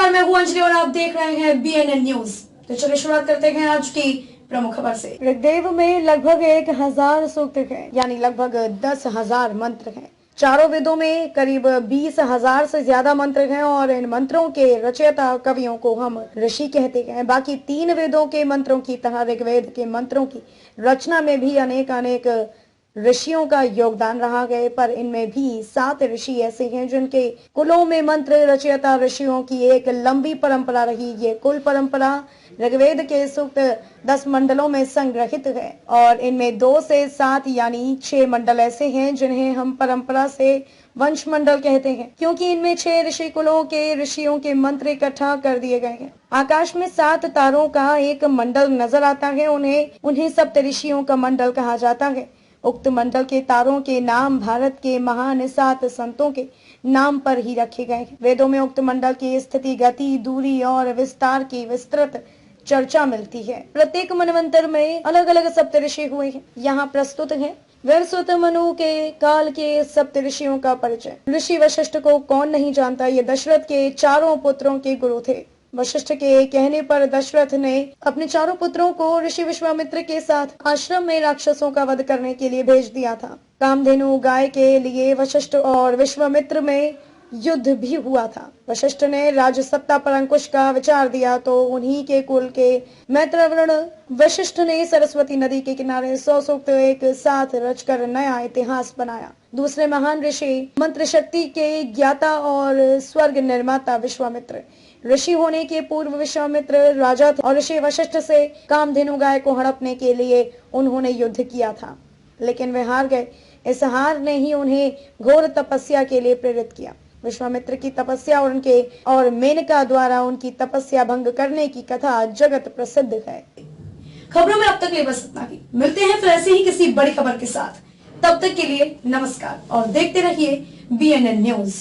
नमस्कार, मैं हूं अंजलि और आप देख रहे हैं BNN न्यूज। तो चलिए शुरुआत करते हैं आज की प्रमुख खबर से। ऋग्वेद में लगभग 1000 सूक्त हैं, यानी लगभग 10,000 मंत्र हैं। चारों वेदों में करीब 20,000 से ज्यादा मंत्र हैं और इन मंत्रों के रचयिता कवियों को हम ऋषि कहते हैं। बाकी 3 वेदों के मंत्रों की तरह ऋग्वेद के मंत्रों की रचना में भी अनेक ऋषियों का योगदान रहा है, पर इनमें भी 7 ऋषि ऐसे हैं जिनके कुलों में मंत्र रचयिता ऋषियों की एक लंबी परंपरा रही। ये कुल परंपरा ऋग्वेद के सूक्त 10 मंडलों में संग्रहित है और इनमें 2 से 7 यानी 6 मंडल ऐसे हैं जिन्हें हम परंपरा से वंश मंडल कहते हैं, क्योंकि इनमें 6 ऋषि कुलों के ऋषियों के मंत्र इकट्ठा कर दिए गए हैं। आकाश में 7 तारों का एक मंडल नजर आता है, उन्हें सप्त ऋषियों का मंडल कहा जाता है। उक्त मंडल के तारों के नाम भारत के महान 7 संतों के नाम पर ही रखे गए हैं। वेदों में उक्त मंडल की स्थिति, गति, दूरी और विस्तार की विस्तृत चर्चा मिलती है। प्रत्येक मनवंतर में अलग अलग सप्तऋषि हुए हैं। यहाँ प्रस्तुत है वैवस्वत मनु के काल के सप्त ऋषियों का परिचय। ऋषि वशिष्ठ को कौन नहीं जानता, ये दशरथ के 4 पुत्रों के गुरु थे। वशिष्ठ के कहने पर दशरथ ने अपने 4 पुत्रों को ऋषि विश्वामित्र के साथ आश्रम में राक्षसों का वध करने के लिए भेज दिया था। कामधेनु गाय के लिए वशिष्ठ और विश्वामित्र में युद्ध भी हुआ था। वशिष्ठ ने राजसत्ता पर अंकुश का विचार दिया तो उन्हीं के कुल के मैत्रवर्ण वशिष्ठ ने सरस्वती नदी के किनारे 100 सूक्त एक साथ रचकर नया इतिहास बनाया। दूसरे महान ऋषि मंत्र शक्ति के ज्ञाता और स्वर्ग निर्माता विश्वामित्र। ऋषि होने के पूर्व विश्वामित्र राजा थे और ऋषि वशिष्ठ से कामधेनु गाय को हड़पने के लिए उन्होंने युद्ध किया था, लेकिन वे हार गए। इस हार ने ही उन्हें घोर तपस्या के लिए प्रेरित किया। विश्वामित्र की तपस्या और मेनका द्वारा उनकी तपस्या भंग करने की कथा जगत प्रसिद्ध है। खबरों में अब तक बस इतना ही। मिलते हैं फिर ऐसे ही किसी बड़ी खबर के साथ। तब तक के लिए नमस्कार और देखते रहिए BNN न्यूज।